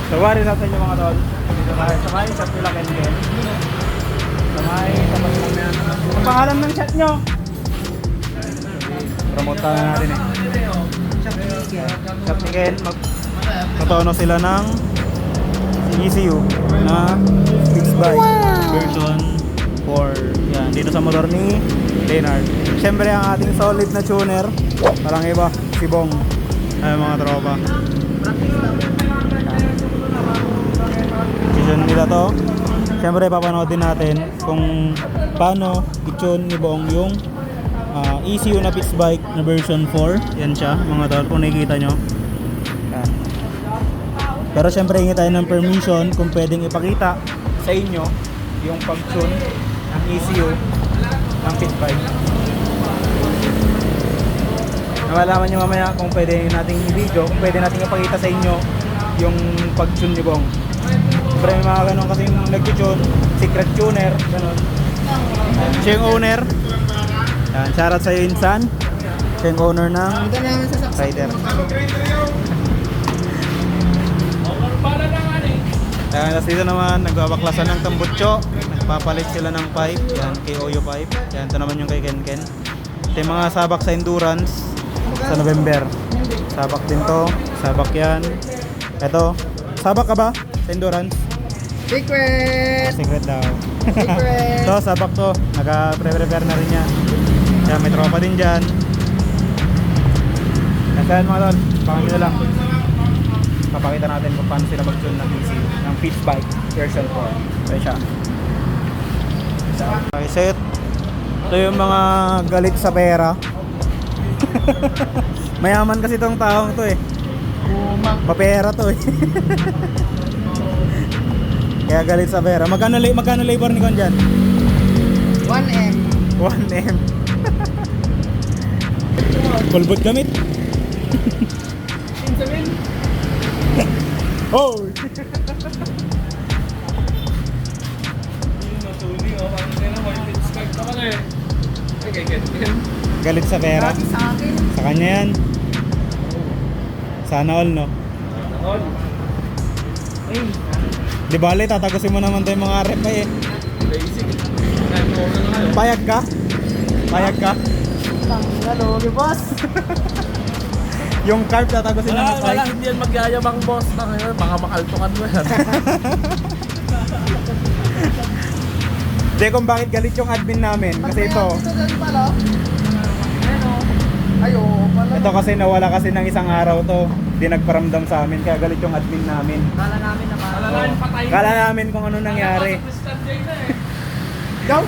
So wari sa inyo mga tol. Dito tayo sa may shop nila Ken. Sa may tapat lang yan. Ang pangalan ng shop nyo? Promote na natin eh. Shop ni Ken. Magtono sila ng ECU na fixed bike version 4. Yan, dito sa motor ni Leonard. Siyempre ang ating solid na tuner, parang iba, si Bong. Ay mga tropa. Vision nila to. Siyempre papanood din natin kung paano i-tune ni Bong yung ECU na fixed bike na version 4. Yan siya mga tol, kung nakikita nyo. Yan. Pero siyempre hingi tayo ng permission kung pwedeng ipakita sa inyo yung pag-tune ng ECU ng fixed bike. Malaman nyo mamaya kung pwede nating i-video, kung pwede nating ipakita sa inyo yung pag-tune ni Bong. Siyempre may mga ganun kasing nag-tune, secret tuner, ganun. Siya yung owner. Yan, shoutout sa'yo Insan. Siya yung owner ng rider. Yan, tapos dito naman, nagbabaklasan ng tambutso. Nagpapalit sila ng pipe. Yan, kay Oyo pipe. Yan, ito naman yung kay Ken. Ito yung mga sabak sa endurance sa November. Sabak din to. Sabak yan. Ito, sabak ka ba sa endurance? Secret daw. Secret. So, sabak to. Naka-prepare na rin yan. Yan, may tropa din dyan. Kasi mga tol, pakang nyo lang. Papakita natin kung paano sila mag-tune ng ECU ng fixed bike version 4. Kaya siya. Okay, set. Ito yung mga galit sa pera. Mayaman kasi itong taong to eh. Mapera to eh. Kaya galit sa pera. Magkano labor ni Kon dyan? 1M. 1M. Pulbot gamit. Oh! Galit sa pera. Sa akin. Sa kanya yan. Sana all, no? All. Di bale, tatagusin mo naman tayo mga rep eh. Payag ka? Payag ka? Hello, boss. Yung carb tatagusin naman tayo. Wala, hindi yan magyayabang boss na ngayon. Mga makaltukan mo yan. Hindi kung bakit galit yung admin namin. Kasi ito. Ito kasi nawala kasi ng isang araw to. Hindi nagparamdam sa amin. Kaya galit yung admin namin. Kala namin na Wala na yung patay. Kala namin kung ano nangyari. Go!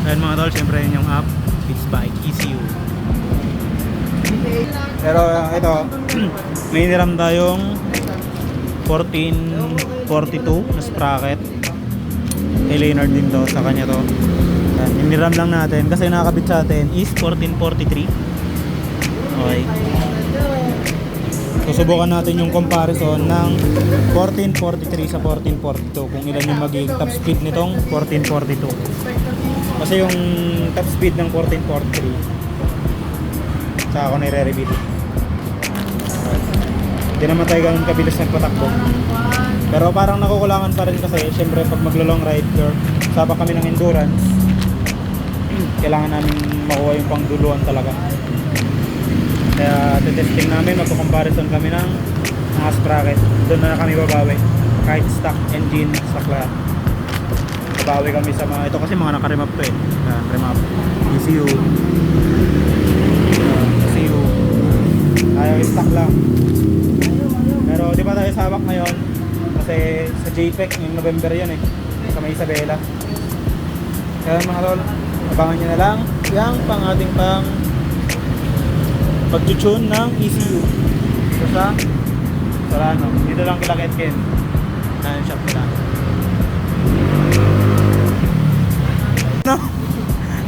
Ayan mga tol, syempre yun yung app. Fixed bike, ECU. Pero ito, may hiniram tayong 1442 na sprocket. Kay Leonard din to, sa kanya to. Ayan, hiniram lang natin kasi nakakabit sa atin is 1443. Okay. Susubukan natin yung comparison ng 1443 sa 1442 kung ilan yung magiging top speed nitong 1442. Kasi yung top speed ng 1443 saka ako nire-reveal. Hindi naman tayo ganun kabilis nagpatakbo. Pero parang nakukulangan pa rin kasi syempre pag maglo-long ride or saba kami ng endurance, kailangan namin makuha yung pangduluan talaga. Kaya testing namin, magpo-comparison kami ng mga sprocket. Doon na kami babawi. Kahit stock engine, stock lahat. Babawi kami sa mga, ito kasi mga naka-remap to eh. Remap, ECU. ECU. Ayaw stock lang. Pero di ba tayo sabak ngayon? Kasi sa JPEG, yung November yun eh. Sa may Isabela. Kaya mga lol, abangan nyo na lang. Yang pang ating pang pag-tune ng ECU. So sa Solano. Dito lang kila Ken. Ayan shop nila. Ano?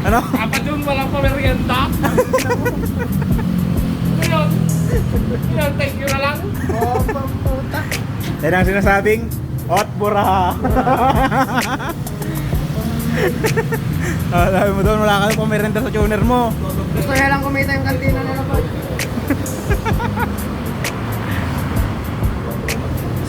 Ano? Kapag yung walang pamerienda. Ngayon, thank you na lang. Oh, pamputa. Yan ang sinasabing hot bura. Sabi mo doon, wala ka ng pamerenda sa tuner mo. Gusto niya lang kumita yung kantina nila po.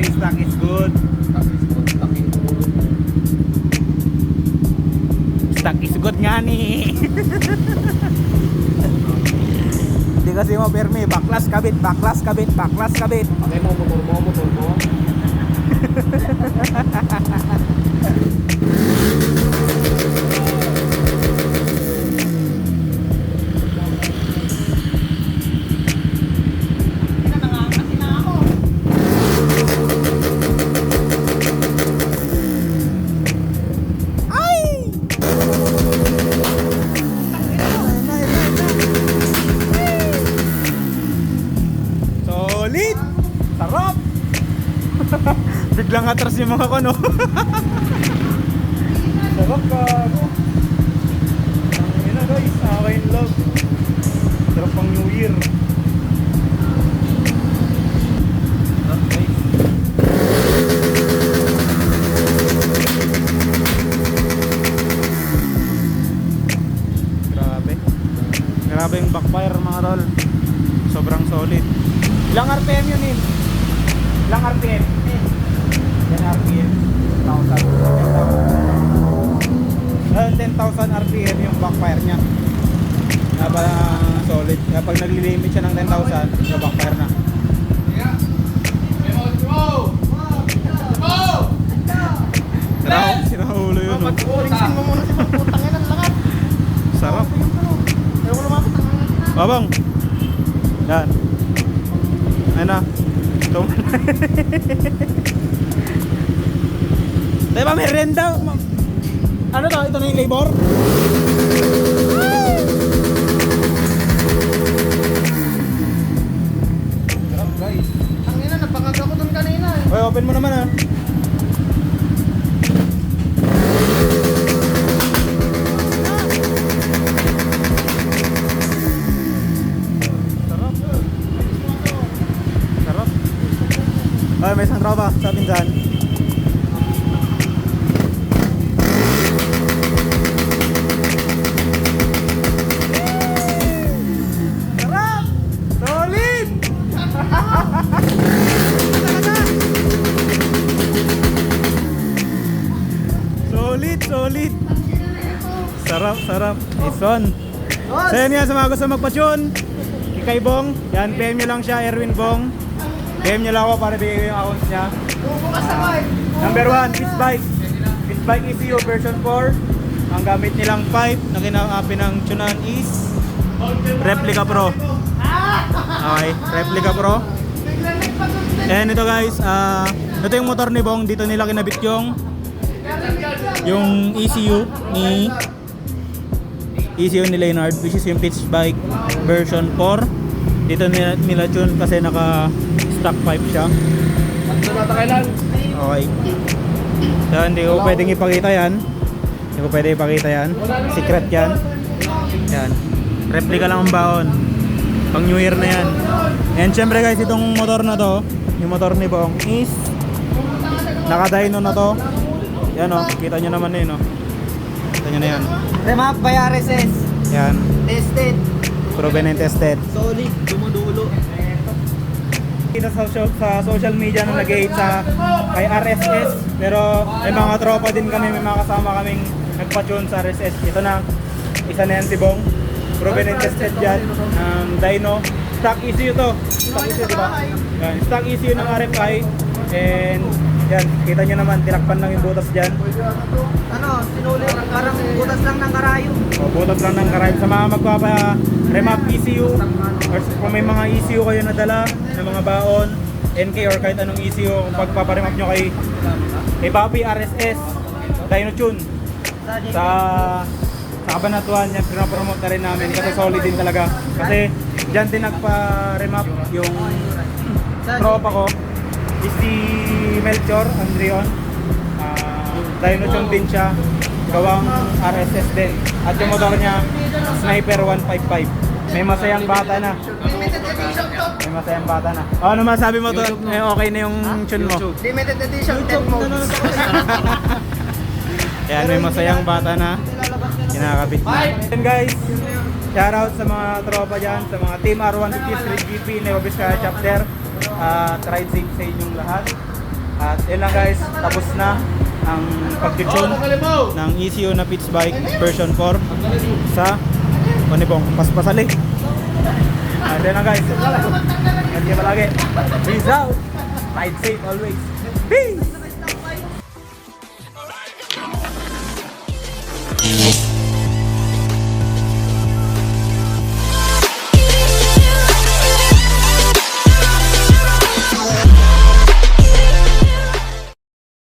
kasi stock is good. Stock is good nga ni. Hindi kasi mo permi, baklas kabit, baklas kabit, baklas kabit. Patay mo, motor mo. Nangangati na ako. Solid! Sarap! Biglang atras yung mga kono. Sarap ka! Ang ina guys, akin love. Sarap pang New Year. Sarap guys. Grabe. Grabe yung backfire mga tol. Sobrang solid. Ilang RPM yun eh? Ilang RPM? Yan RPM. 10,000 RPM yung backfire niya. Kaya solid. Kaya pag nagli-limit siya ng 10,000, yung backfire na. Sinahulo yun. Oh. Tingin mo muna si pagputang yan ang lakas. Sarap. Ayaw ko lumapit ang hangin na. Babang. Yan. Ayun na. Ito. Diba merenda? Ano to? Ito na yung labor? Sarap guys. Ang ina, napangag ako dun kanina eh. Oy, open mo naman ah. Sarap. Sarap. Ay, may isang tropa sa pinsan. Sarap! Solid! Solid! Sarap, sarap. Nice one. So yan yan, sa mga gusto magpa-tune, kay Bong, yan, PM nyo lang siya, Erwin Bong. PM nyo lang ako para bigay ko yung accounts niya. Bubukas na boy. Number 1, Fish Bike. Fish Bike ECU version 4. Ang gamit nilang pipe na kinakapi ng tunan is Replica Pro. Okay, Replica Pro. Naglalag pa dun din. And ito guys, ito yung motor ni Bong. Dito nila kinabit yung ECU ni Leonard, which is yung Fish Bike version 4. Dito nila tune kasi naka stock pipe siya. Ano na kailan? Okay. So, hindi ko pwedeng ipakita yan. Hindi ko pwedeng ipakita yan. Secret yan. Yan. Replica lang ang baon. Pang New Year na yan. And syempre guys, itong motor na to, yung motor ni Bong is naka-dyno na to. Yan o, kita nyo naman yun o. Kita nyo na yan. Remap by RSS. Yan. Tested. Proven and tested. Solid. Dumudulo. Kita sa social media na nag-hate sa kay RSS, pero may mga tropa din kami, may mga kasama kaming nagpa-tune sa RSS. Ito na, isa na yan si Bong. Proven and tested dyan. Dyno. Stock ECU to. Stock ECU, diba? Yan. Stock ECU ng RFI. And yan, kita nyo naman, tinakpan lang yung butas dyan. Ano, sinulit. Parang butas lang ng karayo. O, butas lang ng karayo. Sa mga magpapa-remap ECU, or kung may mga ECU kayo nadala, ng mga baon, NK or kahit anong ECU, kung pagpaparemap nyo kay Papi RSS, Dyno Tune. Sa Kabanatuan, yan, pinapromote na rin namin kasi solid din talaga. Kasi dyan din nagpa-remap yung tropa ko, is si Melchor Andreon. Dyno Tune din siya, gawang RSS din. At yung motor niya, Sniper 155. May masayang bata na. Limited edition to. May masayang bata na. Ano masabi mo to? Okay na yung tune mo. Limited edition 10 modes. Yan, may masayang bata na. Kinakabit na. And guys, shoutout sa mga tropa dyan, sa mga Team R150 Street GP, Nueva Vizcaya Chapter. Ride safe sa inyong lahat. At yun lang guys, tapos na ang pagtitune ng ECU na Pitch Bike version 4 sa Manibong Paspasali. At yun lang guys, ingat kayo palagi. Peace out. Ride safe always. Peace!